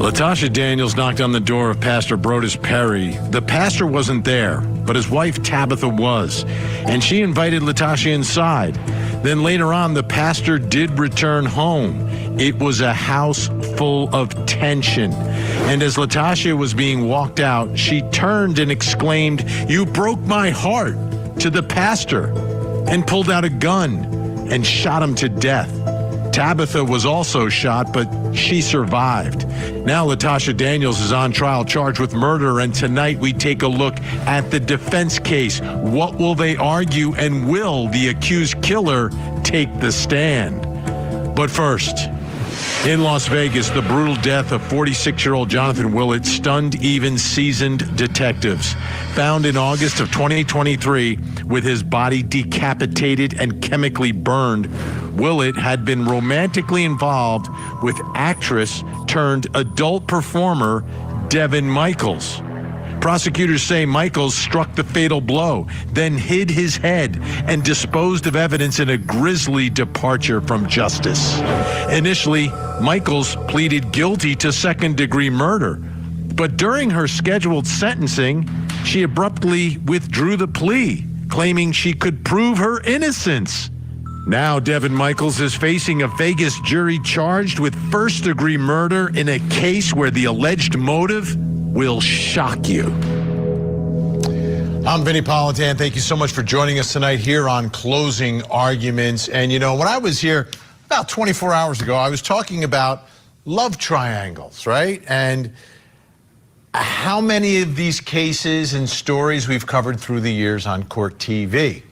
Latasha Daniels knocked on the door of Pastor Brodus Perry. The pastor wasn't there, but his wife Tabitha was, and she invited Latasha inside. Then later on, the pastor did return home. It was a house full of tension. And as Latasha was being walked out, she turned and exclaimed, "You broke my heart," to the pastor, and pulled out a gun and shot him to death. Tabitha was also shot, but she survived. Now Latasha Daniels is on trial charged with murder, and tonight we take a look at the defense case. What will they argue, and will the accused killer take the stand? But first, in Las Vegas, the brutal death of 46-year-old Jonathan Willett stunned even seasoned detectives. Found in August of 2023 with his body decapitated and chemically burned, Willett had been romantically involved with actress turned adult performer Devyn Michaels. Prosecutors say Michaels struck the fatal blow, then hid his head and disposed of evidence in a grisly departure from justice. Initially, Michaels pleaded guilty to second-degree murder, but during her scheduled sentencing, she abruptly withdrew the plea, claiming she could prove her innocence. Now Devyn Michaels is facing a Vegas jury charged with first-degree murder in a case where the alleged motive will shock you. I'm Vinnie Politan. Thank you so much for joining us tonight here on Closing Arguments. And you know, when I was here about 24 hours ago, I was talking about love triangles, right? And how many of these cases and stories we've covered through the years on Court TV.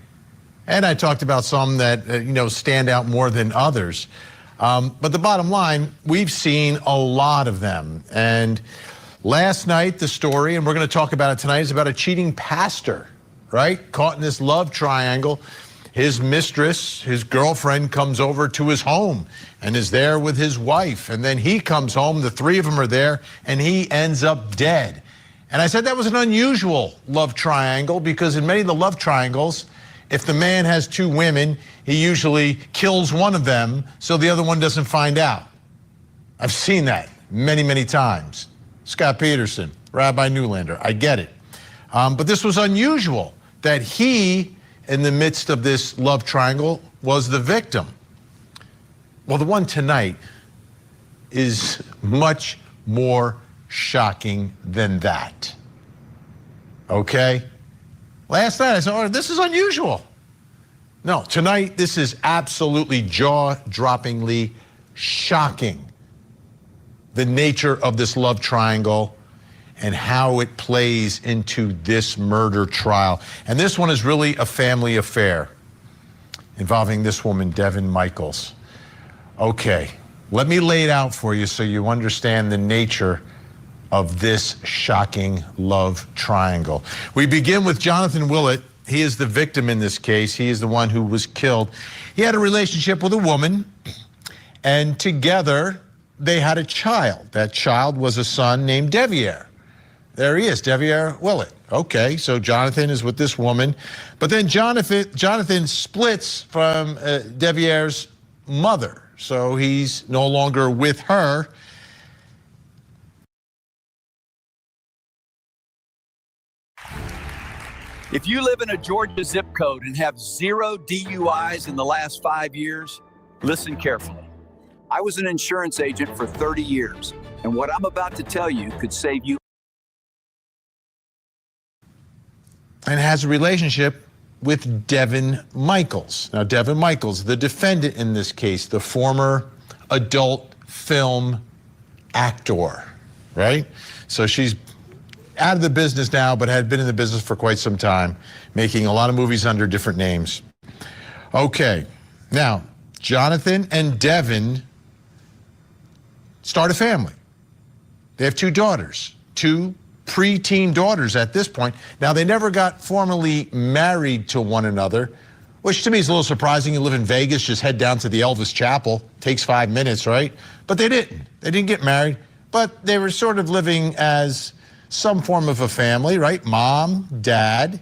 And I talked about some that, stand out more than others. But the bottom line, we've seen a lot of them. And last night, the story, and we're going to talk about it tonight, is about a cheating pastor, right? Caught in this love triangle. His mistress, his girlfriend, comes over to his home and is there with his wife. And then he comes home, the three of them are there, and he ends up dead. And I said that was an unusual love triangle because in many of the love triangles, if the man has two women, he usually kills one of them so the other one doesn't find out. I've seen that many, many times. Scott Peterson, Rabbi Newlander, I get it. But this was unusual that he, in the midst of this love triangle, was the victim. Well, the one tonight is much more shocking than that. Okay? Last night I said, oh, this is unusual. No, tonight this is absolutely jaw-droppingly shocking. The nature of this love triangle and how it plays into this murder trial. And this one is really a family affair involving this woman, Devyn Michaels. Okay, let me lay it out for you so you understand the nature of this shocking love triangle. We begin with Jonathan Willett. He is the victim in this case. He is the one who was killed. He had a relationship with a woman, and together they had a child. That child was a son named Devyn. There he is, Devyn Willett. Okay, so Jonathan is with this woman, but then Jonathan splits from Devyn's mother, so he's no longer with her. If you live in a Georgia zip code and have 0 DUIs in the last 5 years, listen carefully. I was an insurance agent for 30 years, and what I'm about to tell you could save you. And has a relationship with Devyn Michaels. Now, Devyn Michaels, the defendant in this case, the former adult film actor, right? So she's out of the business now, but had been in the business for quite some time, making a lot of movies under different names. Okay, now, Jonathan and Devyn start a family. They have 2 daughters, 2 preteen daughters at this point. Now, they never got formally married to one another, which to me is a little surprising. You live in Vegas, just head down to the Elvis Chapel. Takes 5 minutes, right? But they didn't. They didn't get married, but they were sort of living as some form of a family, right? Mom, dad,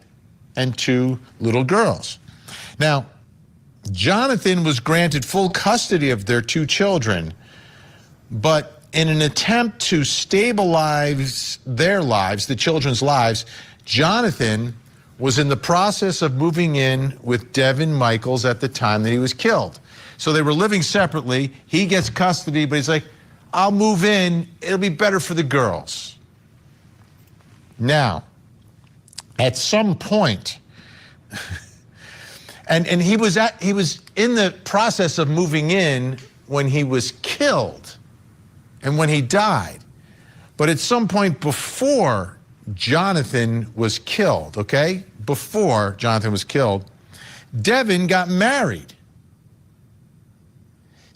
and 2 little girls. Now, Jonathan was granted full custody of their 2 children, but in an attempt to stabilize their lives, the children's lives, Jonathan was in the process of moving in with Devyn Michaels at the time that he was killed. So they were living separately. He gets custody, but he's like, I'll move in. It'll be better for the girls. Now, at some point, and he was in the process of moving in when he was killed and when he died. But at some point before Jonathan was killed, okay? Before Jonathan was killed, Devyn got married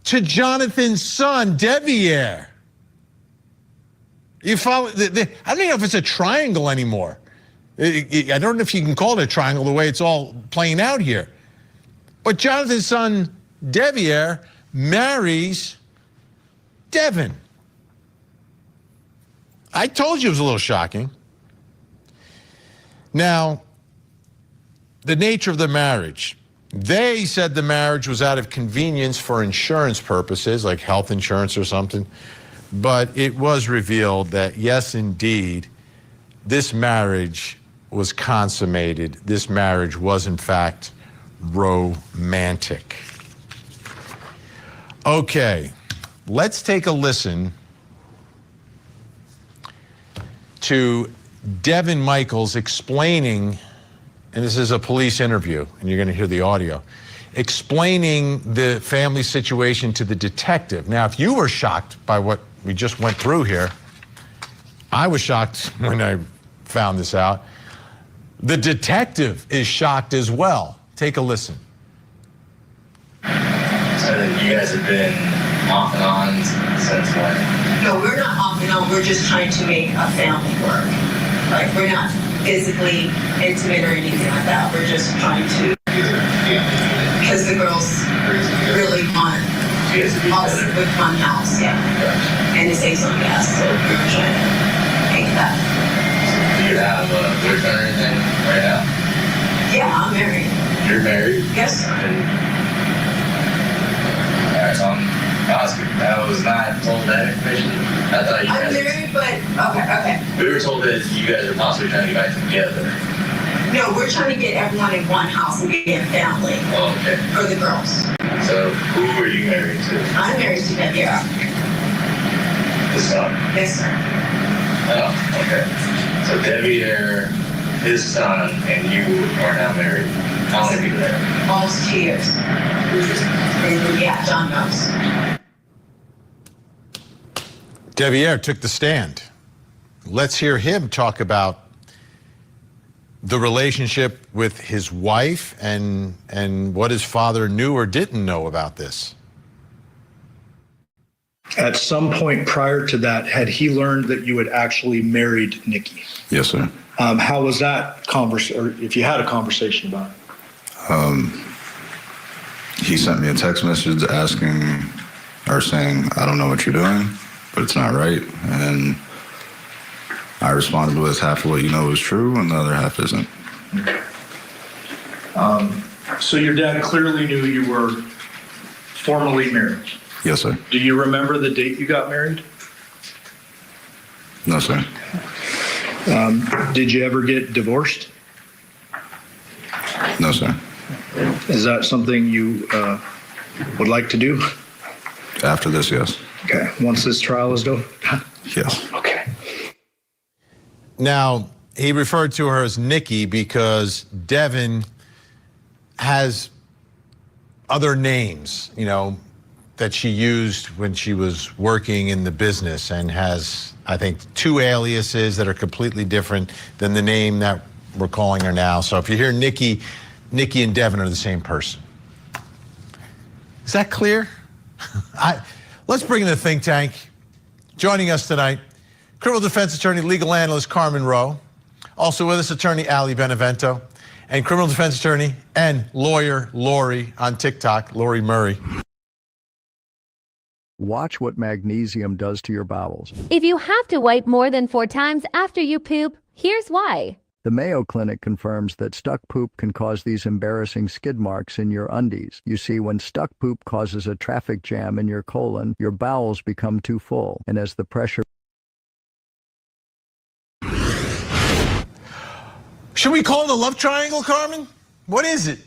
to Jonathan's son, Devyn. You follow? I don't know if it's a triangle anymore. I don't know if you can call it a triangle the way it's all playing out here. But Jonathan's son, Devyn, marries Devyn. I told you it was a little shocking. Now, the nature of the marriage. They said the marriage was out of convenience for insurance purposes, like health insurance or something. But it was revealed that, yes, indeed, this marriage was consummated. This marriage was, in fact, romantic. Okay, let's take a listen to Devyn Michaels explaining, and this is a police interview, and you're going to hear the audio, explaining the family situation to the detective. Now, if you were shocked by what we just went through here, I was shocked when I found this out. The detective is shocked as well. Take a listen. So you guys have been off and on since when? No, we're not off and on. We're just trying to make a family work. Like, we're not physically intimate or anything like that. We're just trying to, because the girls really want us with one house, yeah. And to save some gas, so we're trying to make that. Do you have a boyfriend or anything right now? Yeah, I'm married. You're married? Yes, sir. Alright, so that was not told that information. I thought you I'm guys. married, but okay. We were told that you guys are possibly trying to get back together. No, we're trying to get everyone in one house and be a family Oh, okay. for the girls. So who are you married to? I'm married to Devyn. The son. Yes, sir. Oh, okay. So Devyn, his son, and you are now married. How long have you been married? Almost 2 years. Yeah, John knows. Devyn took the stand. Let's hear him talk about the relationship with his wife and what his father knew or didn't know about this. At some point prior to that, had he learned that you had actually married Nikki? Yes, sir. How was that conversation, or if you had a conversation about it? He sent me a text message asking or saying, I don't know what you're doing, but it's not right. And I responded with half of what you know is true and the other half isn't. So your dad clearly knew you were formally married. Yes, sir. Do you remember the date you got married? No, sir. Did you ever get divorced? No, sir. Is that something you would like to do? After this, yes. Okay, once this trial is done? Yes. Okay. Now, he referred to her as Nikki because Devyn has other names, that she used when she was working in the business, and has, I think, 2 aliases that are completely different than the name that we're calling her now. So if you hear Nikki and Devyn are the same person. Is that clear? Let's bring in the think tank. Joining us tonight, criminal defense attorney, legal analyst Carmen Rowe. Also with us, attorney Ali Benevento, and criminal defense attorney and lawyer Lori on TikTok, Lori Murray. Watch what magnesium does to your bowels. If you have to wipe more than 4 times after you poop, here's why. The Mayo Clinic confirms that stuck poop can cause these embarrassing skid marks in your undies. You see, when stuck poop causes a traffic jam in your colon, your bowels become too full, and as the pressure... Should we call it a love triangle, Carmen? What is it?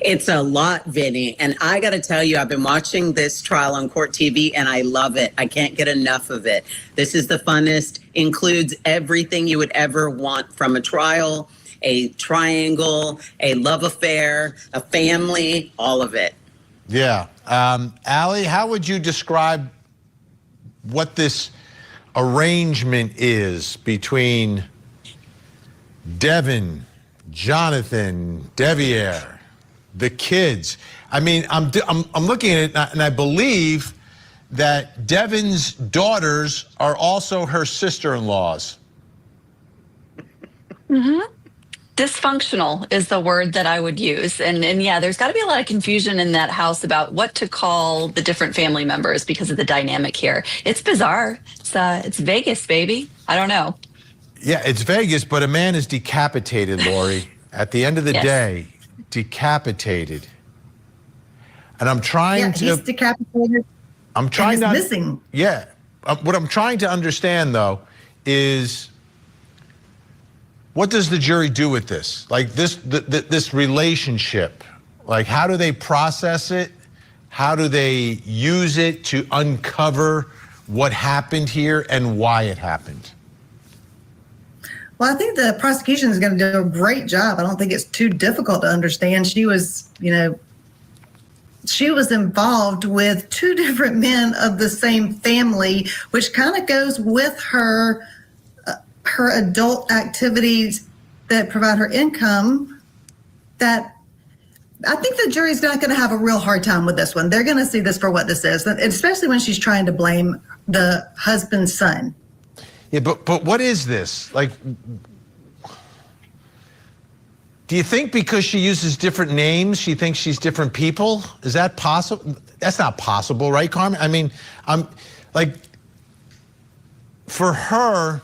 It's a lot, Vinny. And I got to tell you, I've been watching this trial on Court TV and I love it. I can't get enough of it. This is the funnest, includes everything you would ever want from a trial, a triangle, a love affair, a family, all of it. Yeah. Allie, how would you describe what this arrangement is between Devyn, Jonathan, Devier, the kids? I mean, I'm looking at it, and I believe that Devyn's daughters are also her sister-in-laws. Mm-hmm. Dysfunctional is the word that I would use. And yeah, there's got to be a lot of confusion in that house about what to call the different family members because of the dynamic here. It's bizarre. It's Vegas, baby. I don't know. Yeah, it's Vegas, but a man is decapitated, Lori. At the end of the day, decapitated. And I'm trying to... he's decapitated. I'm trying to... missing. Yeah. What I'm trying to understand, though, is what does the jury do with this? Like this relationship? Like, how do they process it? How do they use it to uncover what happened here and why it happened? Well, I think the prosecution is going to do a great job. I don't think it's too difficult to understand. She was involved with two different men of the same family, which kind of goes with her adult activities that provide her income. That I think the jury's not going to have a real hard time with this one. They're going to see this for what this is, especially when she's trying to blame the husband's son. Yeah, but what is this? Like, do you think because she uses different names, she thinks she's different people? Is that possible? That's not possible, right, Carmen? I mean, I'm like, for her,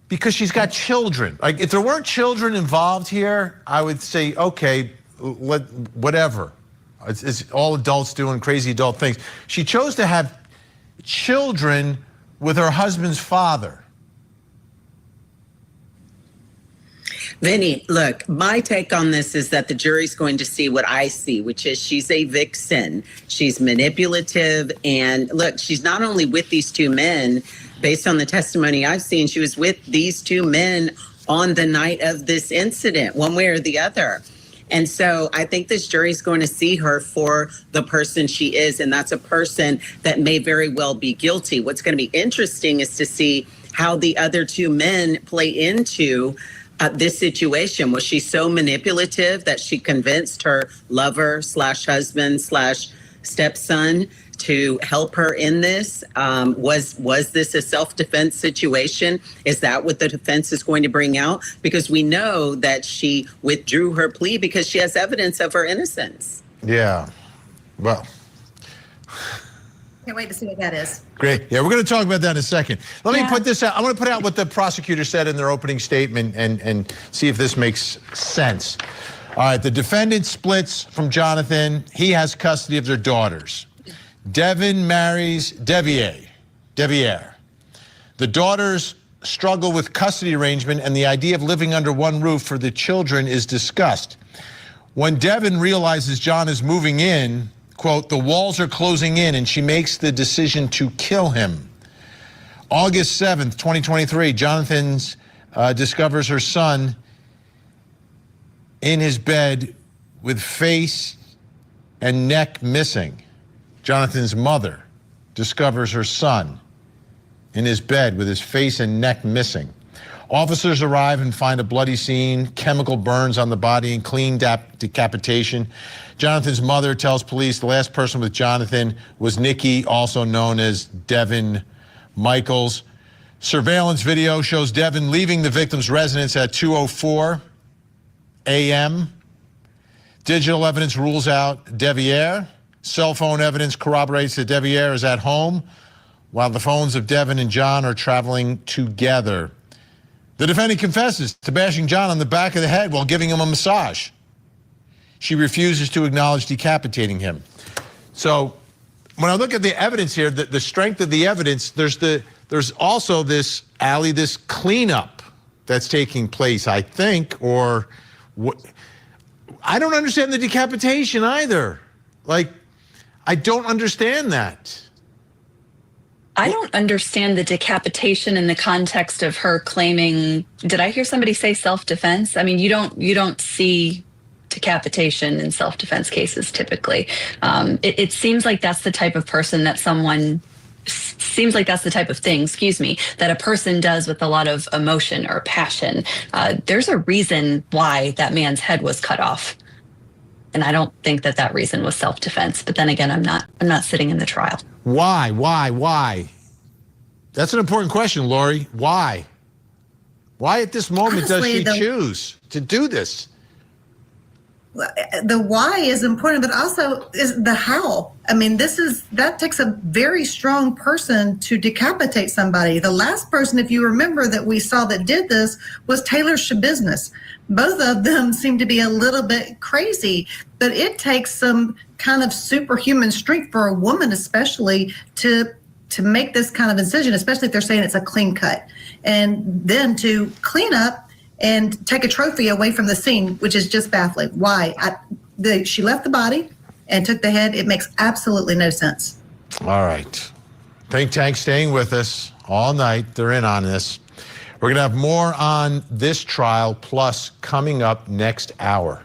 because she's got children. Like, if there weren't children involved here, I would say, okay, whatever. It's all adults doing crazy adult things. She chose to have children with her husband's father. Vinny, look, my take on this is that the jury's going to see what I see, which is she's a vixen. She's manipulative. And look, she's not only with these two men, based on the testimony I've seen, she was with these two men on the night of this incident, one way or the other. And so I think this jury's going to see her for the person she is, and that's a person that may very well be guilty. What's going to be interesting is to see how the other two men play into this situation. Was she so manipulative that she convinced her lover / husband / stepson to help her in this? Was this a self-defense situation? Is that what the defense is going to bring out? Because we know that she withdrew her plea because she has evidence of her innocence. Yeah, well. Can't wait to see what that is. Great. Yeah, we're going to talk about that in a second. Let me put this out. I'm going to put out what the prosecutor said in their opening statement and see if this makes sense. All right, the defendant splits from Jonathan. He has custody of their daughters. Devyn marries Devier. The daughters struggle with custody arrangement, and the idea of living under one roof for the children is discussed. When Devyn realizes John is moving in, quote, the walls are closing in, and she makes the decision to kill him. August 7th, 2023, Jonathan discovers her son in his bed with face and neck missing. Jonathan's mother discovers her son in his bed with his face and neck missing. Officers arrive and find a bloody scene, chemical burns on the body, and clean decapitation. Jonathan's mother tells police the last person with Jonathan was Nikki, also known as Devyn Michaels. Surveillance video shows Devyn leaving the victim's residence at 2:04 a.m. Digital evidence rules out Devier. Cell phone evidence corroborates that Devier is at home while the phones of Devyn and John are traveling together. The defendant confesses to bashing John on the back of the head while giving him a massage. She refuses to acknowledge decapitating him. So when I look at the evidence here, the strength of the evidence, there's also this cleanup that's taking place, I think, or what? I don't understand the decapitation either. Like, I don't understand that. I don't understand the decapitation in the context of her claiming, did I hear somebody say self-defense? I mean, you don't see decapitation in self-defense cases typically. It seems like that's the type of person that that's the type of thing, that a person does with a lot of emotion or passion. There's a reason why that man's head was cut off. And I don't think that reason was self-defense. But then again, I'm not sitting in the trial. Why? That's an important question, Lori. Why? Why at this moment Honestly, does she choose to do this? The why is important, but also is the how. I mean, that takes a very strong person to decapitate somebody. The last person, if you remember, that we saw that did this was Taylor Schabusiness. Both of them seem to be a little bit crazy, but it takes some kind of superhuman strength for a woman, especially to make this kind of incision, especially if they're saying it's a clean cut, and then to clean up and take a trophy away from the scene, which is just baffling. Why? She left the body and took the head. It makes absolutely no sense. All right. Think tank staying with us all night. They're in on this. We're going to have more on this trial, plus coming up next hour.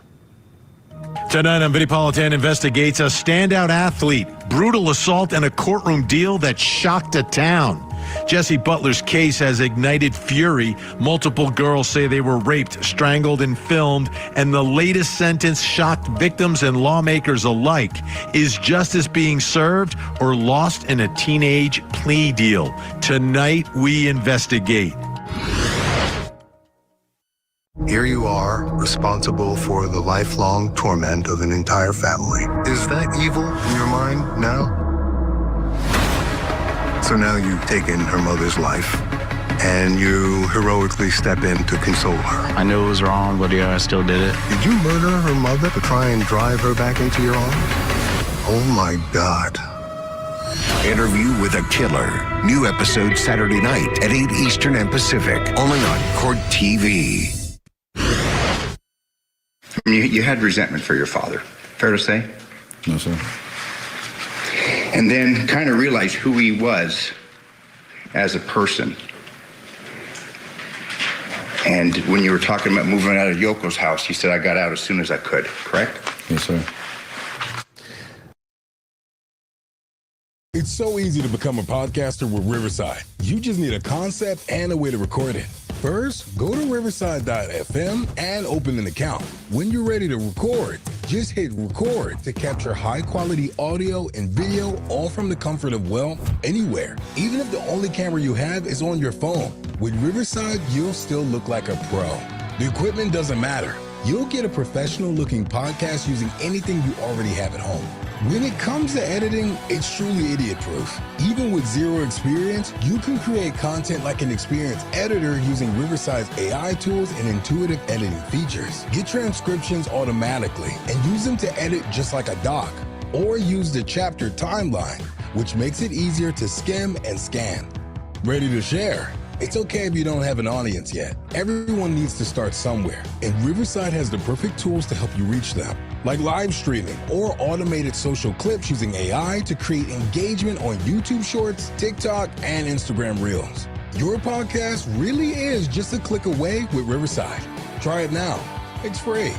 Tonight on Vinnie Politan investigates a standout athlete, brutal assault, and a courtroom deal that shocked a town. Jesse Butler's case has ignited fury. Multiple girls say they were raped, strangled, and filmed, and the latest sentence shocked victims and lawmakers alike. Is justice being served or lost in a teenage plea deal? Tonight, we investigate. Here you are, responsible for the lifelong torment of an entire family. Is that evil in your mind now? So now you've taken her mother's life, and you heroically step in to console her. I knew it was wrong, but yeah, I still did it. Did you murder her mother to try and drive her back into your arms? Oh my God. Interview with a Killer. New episode Saturday night at 8 Eastern and Pacific, only on Court TV. You had resentment for your father, fair to say? No, sir. And then kind of realized who he was as a person. And when you were talking about moving out of Yoko's house, he said, I got out as soon as I could, correct? Yes, sir. It's so easy to become a podcaster with Riverside. You just need a concept and a way to record it. First, go to riverside.fm and open an account. When you're ready to record, just hit record to capture high-quality audio and video, all from the comfort of, anywhere. Even if the only camera you have is on your phone. With Riverside, you'll still look like a pro. The equipment doesn't matter. You'll get a professional-looking podcast using anything you already have at home. When it comes to editing, it's truly idiot-proof. Even with zero experience, you can create content like an experienced editor using Riverside's AI tools and intuitive editing features. Get transcriptions automatically and use them to edit just like a doc. Or use the chapter timeline, which makes it easier to skim and scan. Ready to share? It's okay if you don't have an audience yet. Everyone needs to start somewhere, and Riverside has the perfect tools to help you reach them, like live streaming or automated social clips using AI to create engagement on YouTube Shorts, TikTok, and Instagram Reels. Your podcast really is just a click away with Riverside. Try it now. It's free.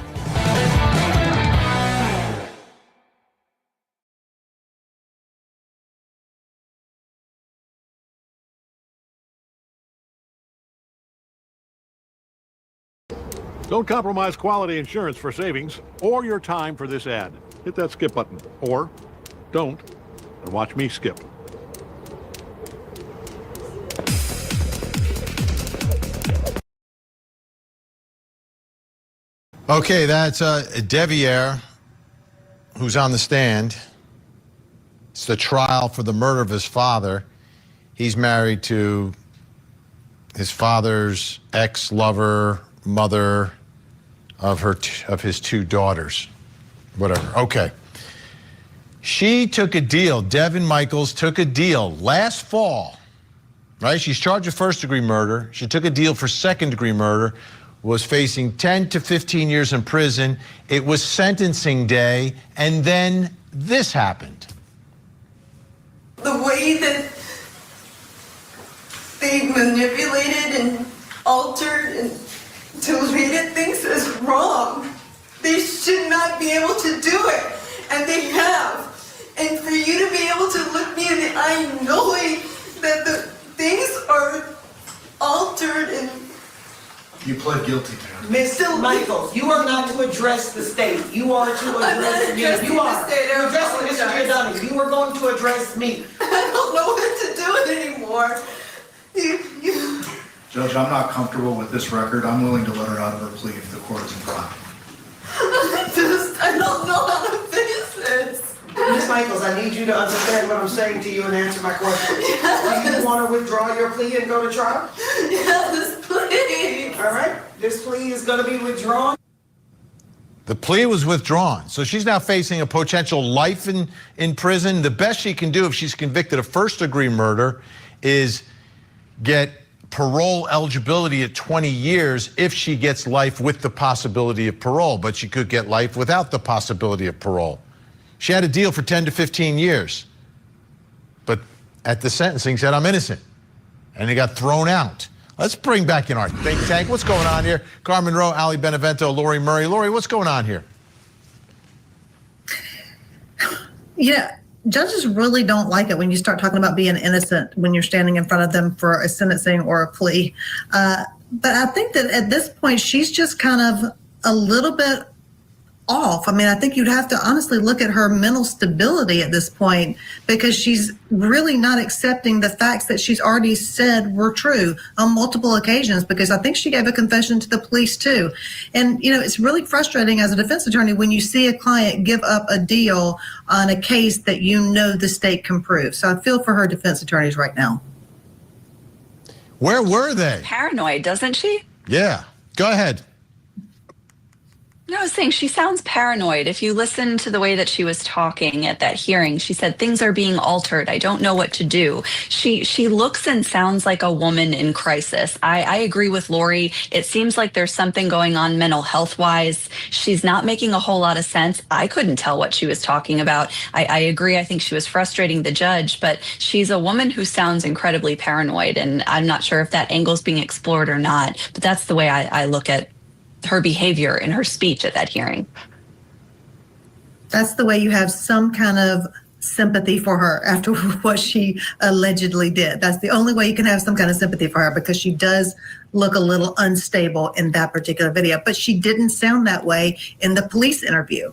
Don't compromise quality insurance for savings or your time for this ad. Hit that skip button, or don't, and watch me skip. Okay, that's Devyn, who's on the stand. It's the trial for the murder of his father. He's married to his father's ex-lover, mother of his two daughters, whatever. Okay. She took a deal. Devyn Michaels took a deal last fall, right? She's charged with first-degree murder. She took a deal for second-degree murder, was facing 10 to 15 years in prison. It was sentencing day, and then this happened. The way that they manipulated and altered and deleted things is wrong. They should not be able to do it, and they have. And for you to be able to look me in the eye knowing that the things are altered and... You pled guilty, man. Mr. Michaels, you are not to address the state. You are to address me. You are. You're addressing Mr. Giordano. You are going to address me. I don't know what to do anymore. Judge, I'm not comfortable with this record. I'm willing to let her out of her plea if the court is inclined. I don't know how to fix this. Ms. Michaels, I need you to understand what I'm saying to you and answer my question. Yes. Do you want to withdraw your plea and go to trial? Yes, please. All right. This plea is going to be withdrawn. The plea was withdrawn. So she's now facing a potential life in prison. The best she can do if she's convicted of first-degree murder is get parole eligibility at 20 years if she gets life with the possibility of parole, but she could get life without the possibility of parole. She had a deal for 10 to 15 years, but at the sentencing said, I'm innocent, and he got thrown out. Let's bring back in our think tank. What's going on here? Carmen Rowe, Ali Benevento, Lori Murray. Lori, what's going on here? Yeah, judges really don't like it when you start talking about being innocent when you're standing in front of them for a sentencing or a plea. But I think that at this point, she's just kind of a little bit off. I mean, I think you'd have to honestly look at her mental stability at this point, because she's really not accepting the facts that she's already said were true on multiple occasions, because I think she gave a confession to the police too. And, you know, it's really frustrating as a defense attorney when you see a client give up a deal on a case that you know the state can prove. So I feel for her defense attorneys right now. Where were they? Paranoid, doesn't she? Yeah, go ahead. No, I was saying she sounds paranoid. If you listen to the way that she was talking at that hearing, she said things are being altered. I don't know what to do. She looks and sounds like a woman in crisis. I agree with Lori. It seems like there's something going on mental health wise. She's not making a whole lot of sense. I couldn't tell what she was talking about. I agree. I think she was frustrating the judge, but she's a woman who sounds incredibly paranoid, and I'm not sure if that angle's being explored or not, but that's the way I look at her behavior and her speech at that hearing. That's the way you have some kind of sympathy for her after what she allegedly did. That's the only way you can have some kind of sympathy for her, because she does look a little unstable in that particular video, but she didn't sound that way in the police interview.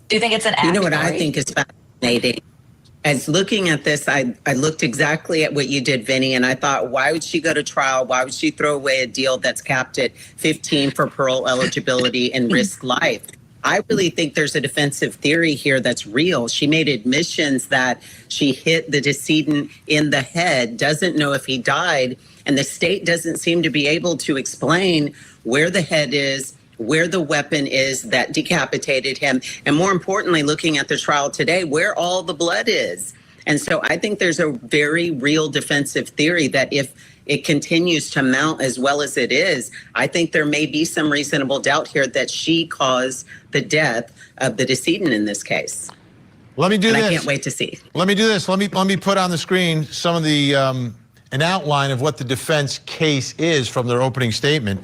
Do you think it's an act? You know what I think is fascinating? As looking at this, I looked exactly at what you did, Vinnie, and I thought, why would she go to trial? Why would she throw away a deal that's capped at 15 for parole eligibility and risk life? I really think there's a defensive theory here that's real. She made admissions that she hit the decedent in the head, doesn't know if he died, and the state doesn't seem to be able to explain where the head is, where the weapon is that decapitated him, and more importantly, looking at the trial today, where all the blood is. And so I think there's a very real defensive theory that if it continues to mount as well as it is, I think there may be some reasonable doubt here that she caused the death of the decedent in this case. Let me do this. I can't wait to see. Let me do this. Let me put on the screen some of the an outline of what the defense case is from their opening statement.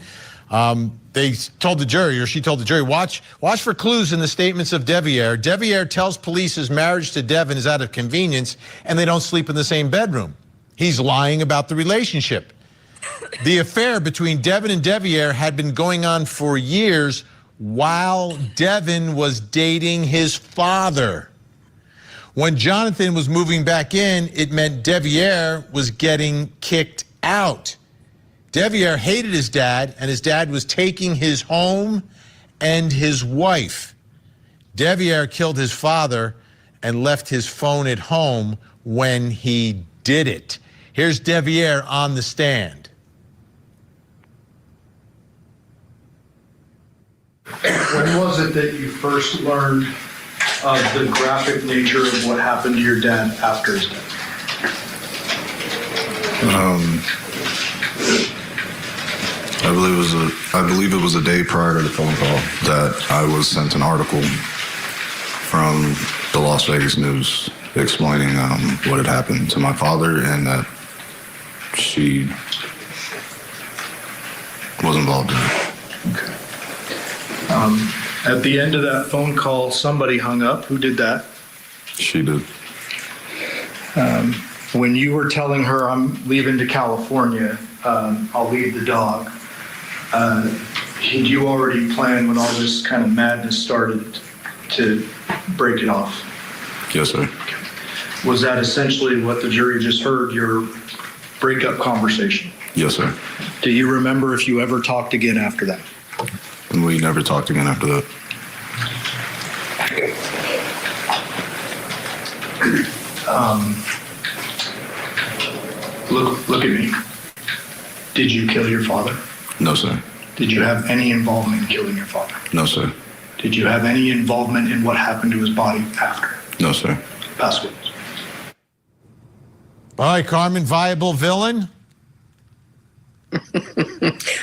They told the jury, or she told the jury, watch for clues in the statements of Devier. Devier tells police his marriage to Devyn is out of convenience and they don't sleep in the same bedroom. He's lying about the relationship. The affair between Devyn and Devier had been going on for years while Devyn was dating his father. When Jonathan was moving back in, it meant Devier was getting kicked out. Devier hated his dad, and his dad was taking his home and his wife. Devier killed his father and left his phone at home when he did it. Here's Deviere on the stand. When was it that you first learned of the graphic nature of what happened to your dad after his death? I believe it was a day prior to the phone call that I was sent an article from the Las Vegas News explaining what had happened to my father and that she was involved in it. Okay. At the end of that phone call, somebody hung up. Who did that? She did. When you were telling her, I'm leaving to California, I'll leave the dog, had you already planned when all this kind of madness started to break it off? Yes, sir. Was that essentially what the jury just heard, your breakup conversation? Yes, sir. Do you remember if you ever talked again after that? And we never talked again after that. Look at me. Did you kill your father? No, sir. Did you have any involvement in killing your father? No, sir. Did you have any involvement in what happened to his body after? No, sir. Pass witness. All right, Carmen, viable villain?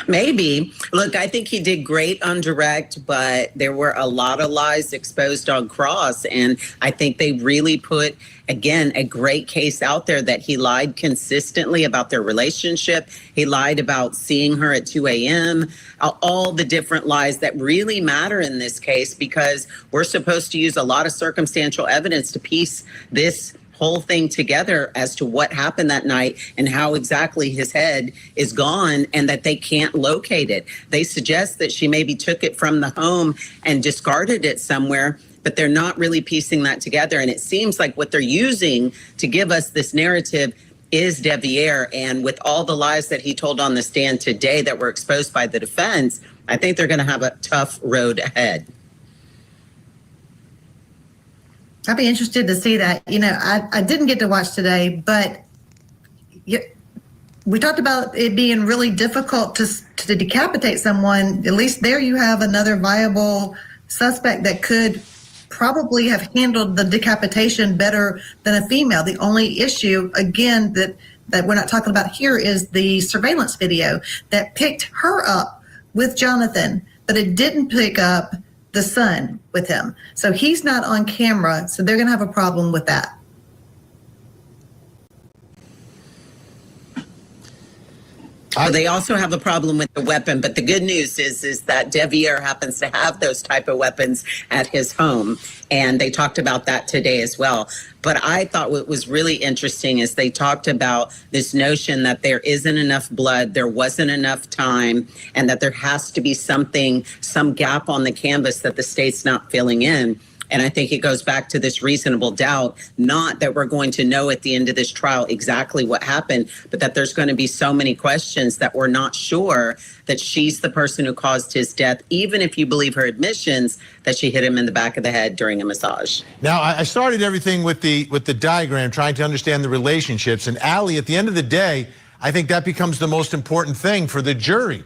Maybe. Look, I think he did great on direct, but there were a lot of lies exposed on cross. And I think they really put, again, a great case out there that he lied consistently about their relationship. He lied about seeing her at 2 a.m., all the different lies that really matter in this case, because we're supposed to use a lot of circumstantial evidence to piece this whole thing together as to what happened that night and how exactly his head is gone and that they can't locate it. They suggest that she maybe took it from the home and discarded it somewhere, but they're not really piecing that together. And it seems like what they're using to give us this narrative is Deviere. And with all the lies that he told on the stand today that were exposed by the defense, I think they're going to have a tough road ahead. I'd be interested to see that. You know, I didn't get to watch today, but we talked about it being really difficult to decapitate someone. At least there you have another viable suspect that could probably have handled the decapitation better than a female. The only issue, again, that we're not talking about here is the surveillance video that picked her up with Jonathan, but it didn't pick up the son with him. So he's not on camera, so they're going to have a problem with that. Well, they also have a problem with the weapon, but the good news is that Deviere happens to have those type of weapons at his home, and they talked about that today as well. But I thought what was really interesting is they talked about this notion that there isn't enough blood, there wasn't enough time, and that there has to be something, some gap on the canvas that the state's not filling in. And I think it goes back to this reasonable doubt, not that we're going to know at the end of this trial exactly what happened, but that there's going to be so many questions that we're not sure that she's the person who caused his death, even if you believe her admissions that she hit him in the back of the head during a massage. Now, I started everything with the diagram, trying to understand the relationships. And Allie, at the end of the day, I think that becomes the most important thing for the jury.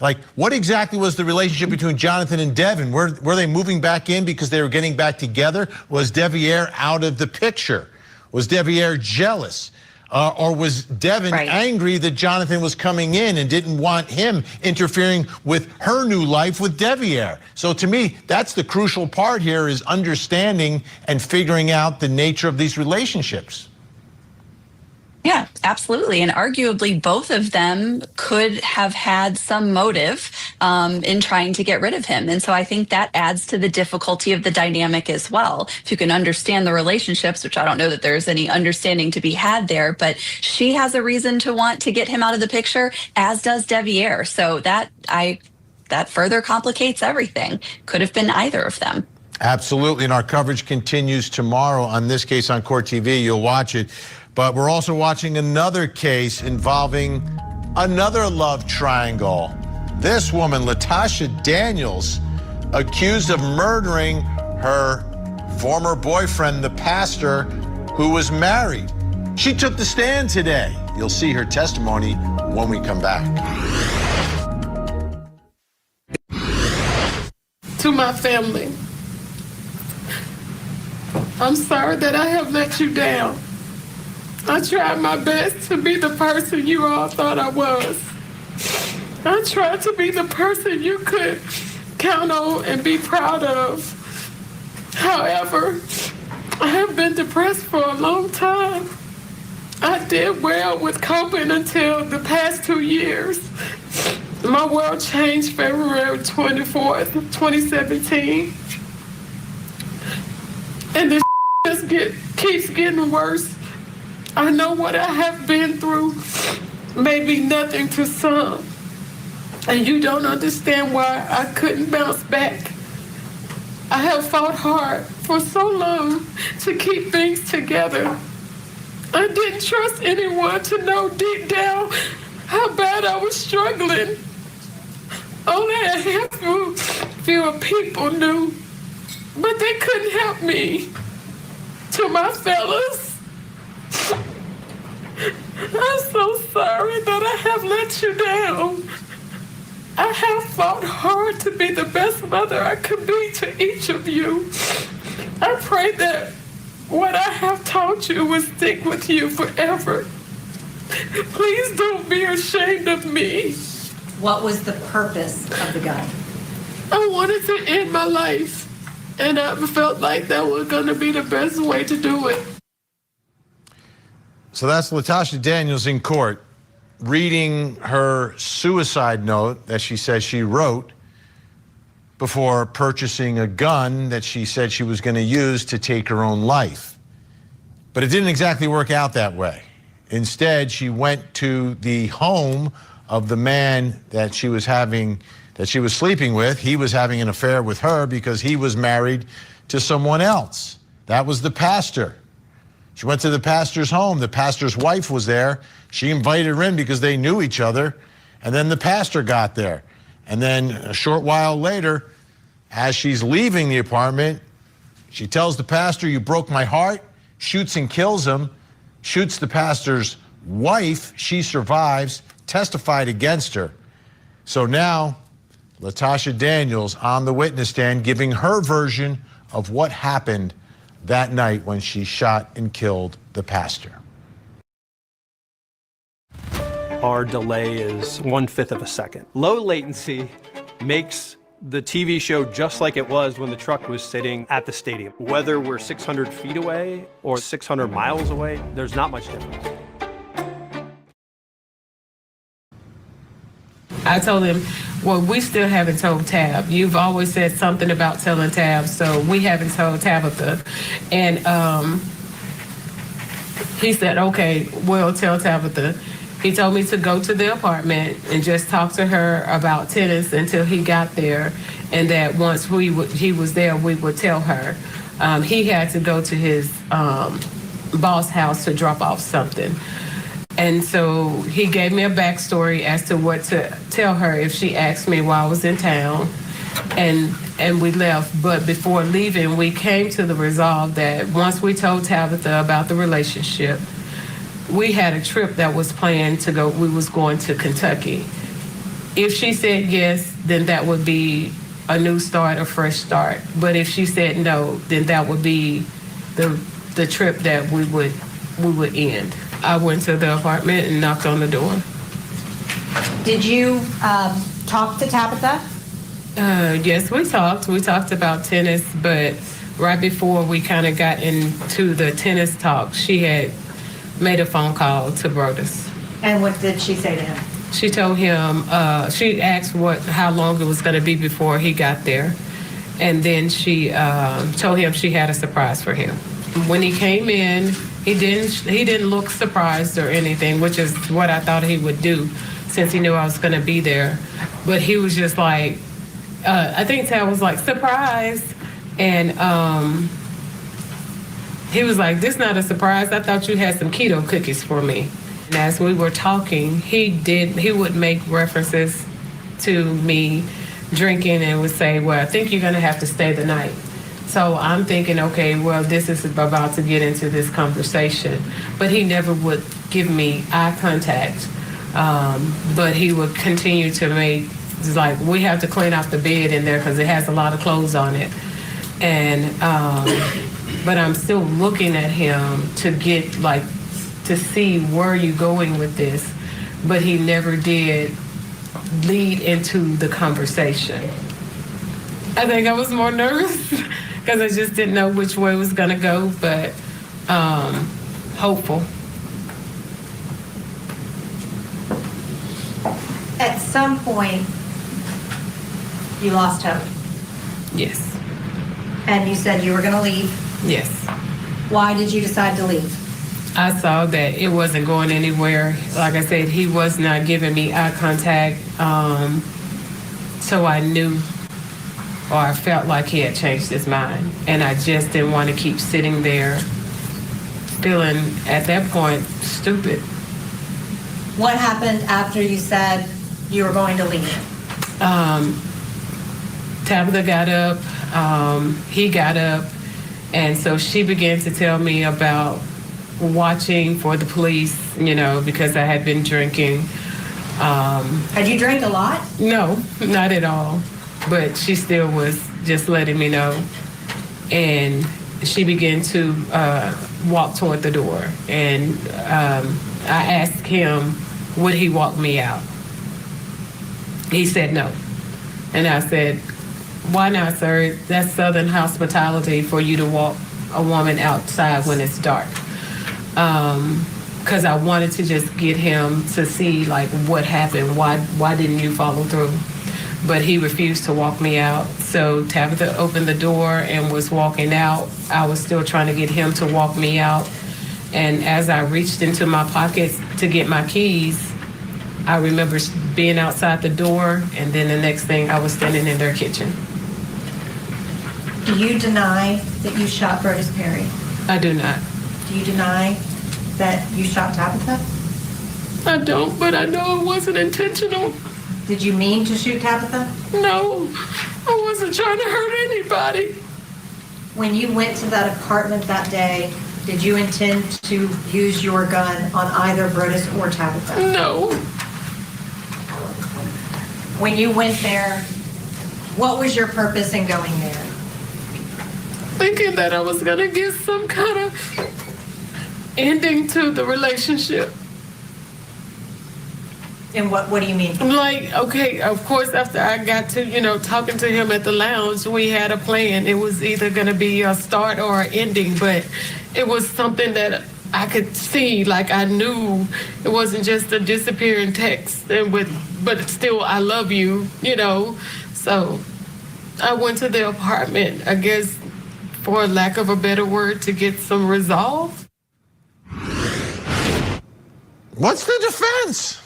Like, what exactly was the relationship between Jonathan and Devyn? Were they moving back in because they were getting back together? Was Deviere out of the picture? Was Deviere jealous? Or was Devyn angry that Jonathan was coming in and didn't want him interfering with her new life with Deviere? So to me, that's the crucial part here, is understanding and figuring out the nature of these relationships. Yeah, absolutely. And arguably, both of them could have had some motive in trying to get rid of him. And so I think that adds to the difficulty of the dynamic as well. If you can understand the relationships, which I don't know that there's any understanding to be had there, but she has a reason to want to get him out of the picture, as does Deviere. So that further complicates everything. Could have been either of them. Absolutely. And our coverage continues tomorrow on this case on Court TV. You'll watch it. But we're also watching another case involving another love triangle. This woman, Latasha Daniels, accused of murdering her former boyfriend, the pastor, who was married. She took the stand today. You'll see her testimony when we come back. To my family, I'm sorry that I have let you down. I tried my best to be the person you all thought I was. I tried to be the person you could count on and be proud of. However, I have been depressed for a long time. I did well with coping until the past 2 years. My world changed February 24th, 2017. And this just keeps getting worse. I know what I have been through may be nothing to some. And you don't understand why I couldn't bounce back. I have fought hard for so long to keep things together. I didn't trust anyone to know deep down how bad I was struggling. Only a handful of people knew, but they couldn't help me. To my fellas, I'm so sorry that I have let you down. I have fought hard to be the best mother I could be to each of you. I pray that what I have taught you will stick with you forever. Please don't be ashamed of me. What was the purpose of the gun? I wanted to end my life, and I felt like that was going to be the best way to do it. So that's Latasha Daniels in court reading her suicide note that she says she wrote before purchasing a gun that she said she was going to use to take her own life. But it didn't exactly work out that way. Instead, she went to the home of the man that she was sleeping with. He was having an affair with her because he was married to someone else. That was the pastor. She went to the pastor's home. The pastor's wife was there. She invited her in because they knew each other. And then the pastor got there. And then a short while later, as she's leaving the apartment, she tells the pastor, "You broke my heart," shoots and kills him, shoots the pastor's wife. She survives, testified against her. So now, Latasha Daniels on the witness stand giving her version of what happened that night when she shot and killed the pastor. Our delay is 1/5 of a second. Low latency makes the TV show just like it was when the truck was sitting at the stadium. Whether we're 600 feet away or 600 miles away, there's not much difference. I told him, well, we still haven't told Tab. You've always said something about telling Tab, so we haven't told Tabitha. And he said, okay, we'll tell Tabitha. He told me to go to the apartment and just talk to her about tennis until he got there, and that once he was there, we would tell her. He had to go to his boss house to drop off something. And so he gave me a backstory as to what to tell her if she asked me while I was in town, and we left. But before leaving, we came to the resolve that once we told Tabitha about the relationship, we had a trip that was planned to go. We was going to Kentucky. If she said yes, then that would be a new start, a fresh start. But if she said no, then that would be the trip that we would end. I went to the apartment and knocked on the door. Did you talk to Tabitha? Yes, we talked. We talked about tennis, but right before we kind of got into the tennis talk, she had made a phone call to Brodus. And what did she say to him? She told him, she asked how long it was going to be before he got there. And then she told him she had a surprise for him. When he came in, he didn't look surprised or anything, which is what I thought he would do since he knew I was going to be there. But he was just like, I think Tab was like, surprise. And he was like, this not a surprise. I thought you had some keto cookies for me. And as we were talking, he would make references to me drinking and would say, well, I think you're going to have to stay the night. So I'm thinking, okay, well, this is about to get into this conversation. But he never would give me eye contact. But he would continue to make, it's like, we have to clean out the bed in there because it has a lot of clothes on it. And, but I'm still looking at him to get, like, to see where you going with this. But he never did lead into the conversation. I think I was more nervous because I just didn't know which way it was going to go, but hopeful. At some point, you lost hope. Yes. And you said you were going to leave. Yes. Why did you decide to leave? I saw that it wasn't going anywhere. Like I said, he was not giving me eye contact. So I knew, or I felt like he had changed his mind. And I just didn't want to keep sitting there feeling, at that point, stupid. What happened after you said you were going to leave? Tabitha got up, he got up, and so she began to tell me about watching for the police, you know, because I had been drinking. Had you drank a lot? No, not at all. But she still was just letting me know. And she began to walk toward the door. And I asked him, would he walk me out? He said no. And I said, why not, sir? That's Southern hospitality for you to walk a woman outside when it's dark. Because I wanted to just get him to see, like, what happened. Why didn't you follow through? But he refused to walk me out. So Tabitha opened the door and was walking out. I was still trying to get him to walk me out. And as I reached into my pockets to get my keys, I remember being outside the door, and then the next thing I was standing in their kitchen. Do you deny that you shot Brodus Perry? I do not. Do you deny that you shot Tabitha? I don't, but I know it wasn't intentional. Did you mean to shoot Tabitha? No, I wasn't trying to hurt anybody. When you went to that apartment that day, did you intend to use your gun on either Brodus or Tabitha? No. When you went there, what was your purpose in going there? Thinking that I was gonna get some kind of ending to the relationship. And what do you mean? Like, okay, of course, after I got to, you know, talking to him at the lounge, we had a plan. It was either gonna be a start or an ending, but it was something that I could see, like I knew it wasn't just a disappearing text, and but still, I love you, you know. So I went to the apartment, I guess, for lack of a better word, to get some resolve. What's the defense?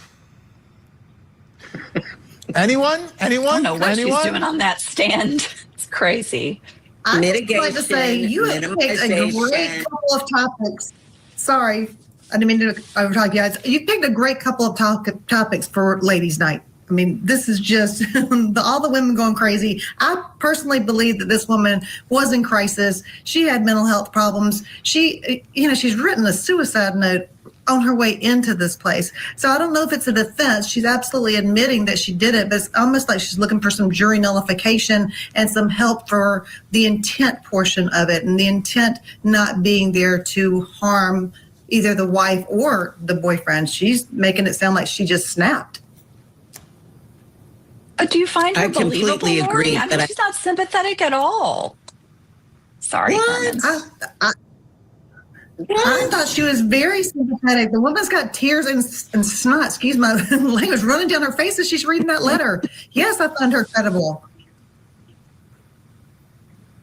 Anyone? I don't know what she's doing on that stand. It's crazy. I just like to say you have picked a great couple of topics. Sorry, I didn't mean to overtalk you guys. You picked a great couple of topics for Ladies' Night. I mean, this is just all the women going crazy. I personally believe that this woman was in crisis. She had mental health problems. She, you know, she's written a suicide note on her way into this place. So I don't know if it's a defense. She's absolutely admitting that she did it, but it's almost like she's looking for some jury nullification and some help for the intent portion of it, and the intent not being there to harm either the wife or the boyfriend. She's making it sound like she just snapped. Do you find her I believable, completely agree, Lori? I mean, but she's not sympathetic at all. Sorry, Carmen. I thought she was very sympathetic. The woman's got tears and snot, excuse my language, running down her face as she's reading that letter. Yes, I found her credible.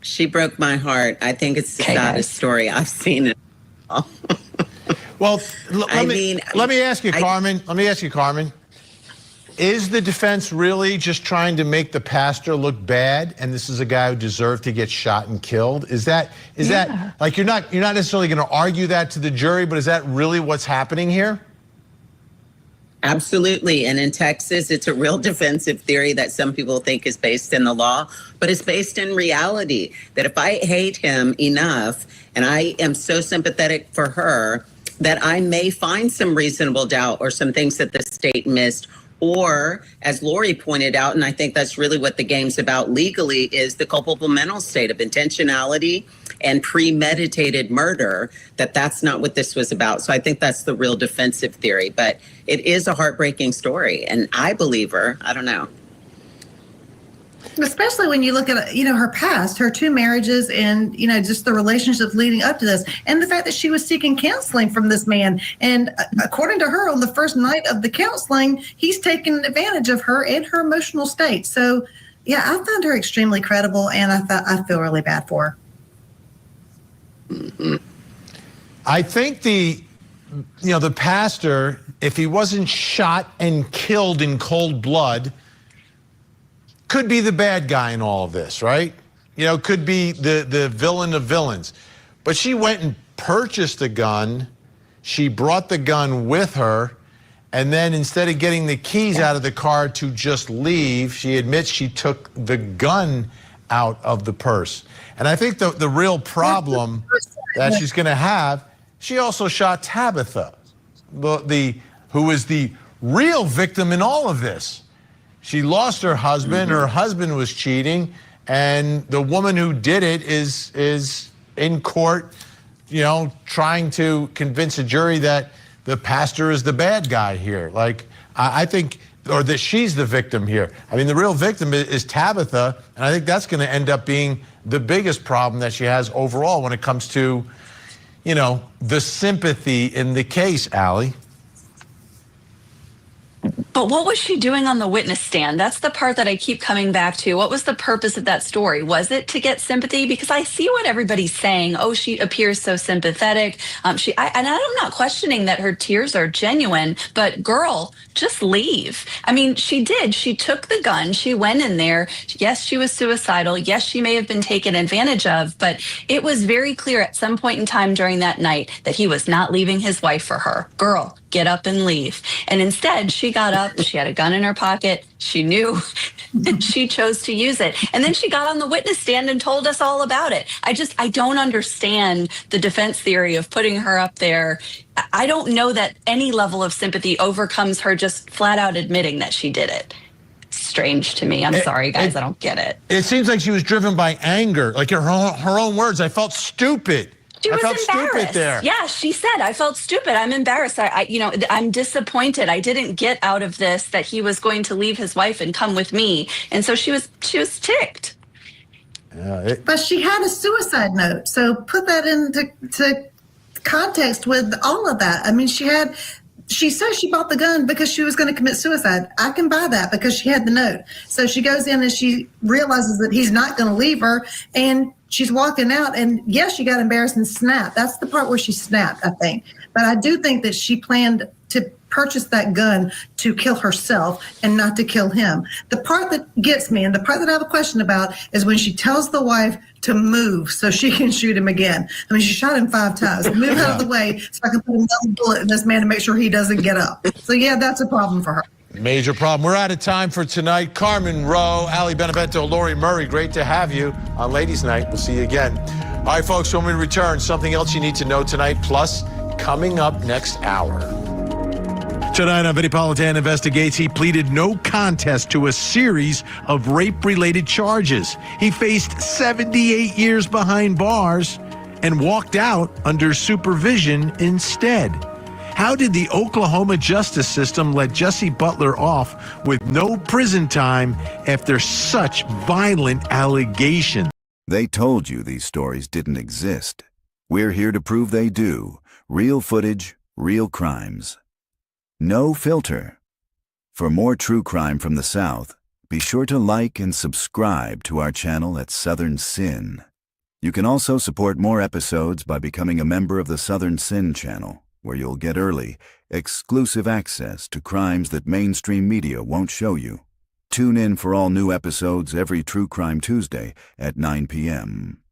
She broke my heart. I think it's the saddest story I've seen it. Well, let me ask you, Carmen. Let me ask you, Carmen. Is the defense really just trying to make the pastor look bad, and this is a guy who deserved to get shot and killed? Is that like you're not necessarily going to argue that to the jury, but is that really what's happening here? Absolutely. And in Texas, it's a real defensive theory that some people think is based in the law, but it's based in reality. That if I hate him enough and I am so sympathetic for her, that I may find some reasonable doubt or some things that the state missed. Or, as Lori pointed out, and I think that's really what the game's about legally, is the culpable mental state of intentionality and premeditated murder, that's not what this was about. So I think that's the real defensive theory. But it is a heartbreaking story, and I believe her. I don't know. Especially when you look at, her past, her 2 marriages and, just the relationships leading up to this, and the fact that she was seeking counseling from this man. And according to her, on the first night of the counseling, he's taken advantage of her and her emotional state. So, yeah, I found her extremely credible, and I feel really bad for her. Mm-hmm. I think the pastor, if he wasn't shot and killed in cold blood, could be the bad guy in all of this, right? Could be the villain of villains. But she went and purchased a gun. She brought the gun with her. And then instead of getting the keys out of the car to just leave, she admits she took the gun out of the purse. And I think the real problem that she's going to have, she also shot Tabitha, who is the real victim in all of this. She lost her husband. Her husband was cheating, and the woman who did it is in court, trying to convince a jury that the pastor is the bad guy here. I think, or that she's the victim here. I mean, the real victim is Tabitha, and I think that's going to end up being the biggest problem that she has overall when it comes to, the sympathy in the case, Allie. But what was she doing on the witness stand? That's the part that I keep coming back to. What was the purpose of that story? Was it to get sympathy? Because I see what everybody's saying. Oh, she appears so sympathetic. And I'm not questioning that her tears are genuine, but girl, just leave. I mean, she did. She took the gun. She went in there. Yes, she was suicidal. Yes, she may have been taken advantage of, but it was very clear at some point in time during that night that he was not leaving his wife for her. Girl, get up and leave. And instead, she got up. She had a gun in her pocket. She knew that she chose to use it. And then she got on the witness stand and told us all about it. I don't understand the defense theory of putting her up there. I don't know that any level of sympathy overcomes her just flat out admitting that she did it. It's strange to me. I'm sorry, guys. I don't get it. It seems like she was driven by anger. Like her own words, I felt stupid. She was embarrassed. Stupid there. Yeah, she said, I felt stupid. I'm embarrassed. I'm disappointed. I didn't get out of this that he was going to leave his wife and come with me. And so she was ticked. But she had a suicide note. So put that into context with all of that. I mean, she says she bought the gun because she was going to commit suicide. I can buy that because she had the note. So she goes in and she realizes that he's not going to leave her, and she's walking out, and yes, she got embarrassed and snapped. That's the part where she snapped, I think. But I do think that she planned to purchase that gun to kill herself and not to kill him. The part that gets me, and the part that I have a question about, is when she tells the wife to move so she can shoot him again. I mean, she shot him 5 times. Move out of the way so I can put another bullet in this man to make sure he doesn't get up. So yeah, that's a problem for her. Major problem. We're out of time for tonight. Carmen Rowe, Ali Benevento, Lori Murray, great to have you on Ladies Night. We'll see you again. All right, folks, when we return, something else you need to know tonight, plus coming up next hour. Tonight on Vinnie Politan Investigates, he pleaded no contest to a series of rape-related charges. He faced 78 years behind bars and walked out under supervision instead. How did the Oklahoma justice system let Jesse Butler off with no prison time after such violent allegations? They told you these stories didn't exist. We're here to prove they do. Real footage, real crimes. No filter. For more true crime from the South, be sure to like and subscribe to our channel at Southern Sin. You can also support more episodes by becoming a member of the Southern Sin channel, where you'll get early, exclusive access to crimes that mainstream media won't show you. Tune in for all new episodes every True Crime Tuesday at 9 p.m.